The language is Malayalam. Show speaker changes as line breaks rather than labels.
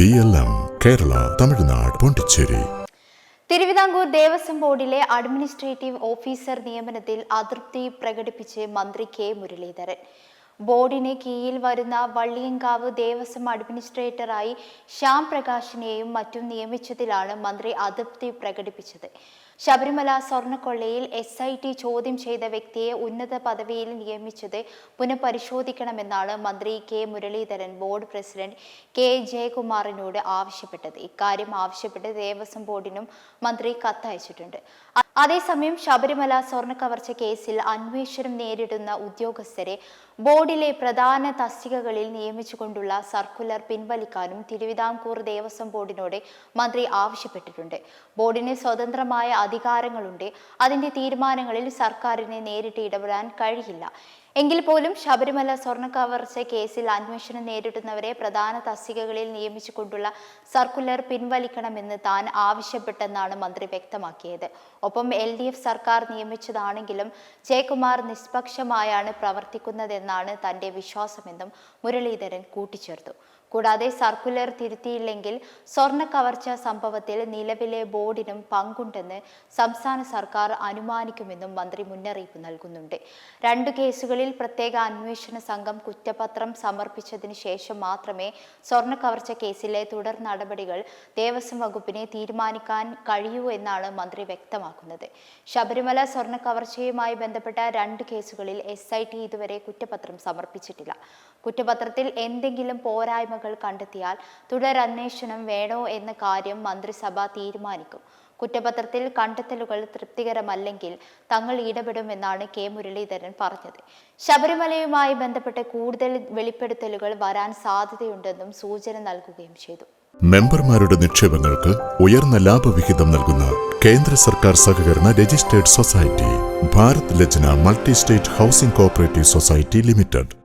BLM കേരള, തമിഴ്നാട്, പോണ്ടിച്ചേരി.
തിരുവിതാംകൂർ ദേവസ്വം ബോർഡിലെ അഡ്മിനിസ്ട്രേറ്റീവ് ഓഫീസർ നിയമനത്തിൽ അതൃപ്തി പ്രകടിപ്പിച്ച് മന്ത്രി കെ മുരളീധരൻ. ബോർഡിന് കീഴിൽ വരുന്ന വള്ളിയങ്കാവ് ദേവസ്വം അഡ്മിനിസ്ട്രേറ്ററായി ശ്യാം പ്രകാശിനെയും മറ്റും നിയമിച്ചതിലാണ് മന്ത്രി അതൃപ്തി പ്രകടിപ്പിച്ചത്. ശബരിമല സ്വർണ്ണക്കൊള്ളയിൽ SIT ചോദ്യം ചെയ്ത വ്യക്തിയെ ഉന്നത പദവിയിൽ നിയമിച്ചത് പുനഃപരിശോധിക്കണമെന്നാണ് മന്ത്രി കെ മുരളീധരൻ ബോർഡ് പ്രസിഡന്റ് കെ ജയകുമാറിനോട് ആവശ്യപ്പെട്ടത്. ഇക്കാര്യം ആവശ്യപ്പെട്ട് ദേവസ്വം ബോർഡിനും മന്ത്രി കത്തയച്ചിട്ടുണ്ട്. അതേസമയം ശബരിമല സ്വർണ്ണക്കവർച്ച കേസിൽ അന്വേഷണം നേരിടുന്ന ഉദ്യോഗസ്ഥരെ ബോർഡിലെ പ്രധാന തസ്തികകളിൽ നിയമിച്ചുകൊണ്ടുള്ള സർക്കുലർ പിൻവലിക്കാനും തിരുവിതാംകൂർ ദേവസ്വം ബോർഡിനോട് മന്ത്രി ആവശ്യപ്പെട്ടിട്ടുണ്ട്. ബോർഡിന് സ്വതന്ത്രമായ അധികാരങ്ങളുണ്ട്. അതിന്റെ തീരുമാനങ്ങളിൽ സർക്കാരിന് നേരിട്ട് ഇടപെടാൻ കഴിയില്ല. എങ്കിൽ പോലും ശബരിമല സ്വർണ്ണക്കവർച്ച കേസിൽ അന്വേഷണം നേരിടുന്നവരെ പ്രധാന തസ്തികകളിൽ നിയമിച്ചുകൊണ്ടുള്ള സർക്കുലർ പിൻവലിക്കണമെന്ന് താൻ ആവശ്യപ്പെട്ടെന്നാണ് മന്ത്രി വ്യക്തമാക്കിയത്. ഒപ്പം LDF സർക്കാർ നിയമിച്ചതാണെങ്കിലും ജയകുമാർ നിഷ്പക്ഷമായാണ് പ്രവർത്തിക്കുന്നതെന്നാണ് തന്റെ വിശ്വാസമെന്നും മുരളീധരൻ കൂട്ടിച്ചേർത്തു. കൂടാതെ സർക്കുലർ തിരുത്തിയില്ലെങ്കിൽ സ്വർണ്ണക്കവർച്ച സംഭവത്തിൽ നിലവിലെ ബോർഡിനും പങ്കുണ്ടെന്ന് സംസ്ഥാന സർക്കാർ അനുമാനിക്കുമെന്നും മന്ത്രി മുന്നറിയിപ്പ് നൽകുന്നുണ്ട്. 2 കേസുകളിൽ പ്രത്യേക അന്വേഷണ സംഘം കുറ്റപത്രം സമർപ്പിച്ചതിന് ശേഷം മാത്രമേ സ്വർണ്ണക്കവർച്ച കേസിലെ തുടർ നടപടികൾ ദേവസ്വം വകുപ്പിനെ തീരുമാനിക്കാൻ കഴിയൂ എന്നാണ് മന്ത്രി വ്യക്തമാക്കുന്നത്. ശബരിമല സ്വർണ്ണക്കവർച്ചയുമായി ബന്ധപ്പെട്ട 2 കേസുകളിൽ SIT ഇതുവരെ കുറ്റപത്രം സമർപ്പിച്ചിട്ടില്ല. കുറ്റപത്രത്തിൽ എന്തെങ്കിലും പോരായ്മ കണ്ടെത്തിയാൽ തുടരന്വേഷണം വേണോ എന്ന കാര്യം മന്ത്രിസഭ തീരുമാനിക്കും. കുറ്റപത്രത്തിൽ കണ്ടെത്തലുകൾ തൃപ്തികരമല്ലെങ്കിൽ തങ്ങൾ ഇടപെടുമെന്നാണ് കെ മുരളീധരൻ പറഞ്ഞത്. ശബരിമലയുമായി ബന്ധപ്പെട്ട് കൂടുതൽ വെളിപ്പെടുത്തലുകൾ വരാൻ സാധ്യതയുണ്ടെന്നും സൂചന നൽകുകയും ചെയ്തു.
മെമ്പർമാരുടെ നിക്ഷേപങ്ങൾക്ക് ഉയർന്ന ലാഭവിഹിതം നൽകുന്ന കേന്ദ്ര സർക്കാർ സഹകരണ registered society Bharat Lajna multi state housing cooperative society limited.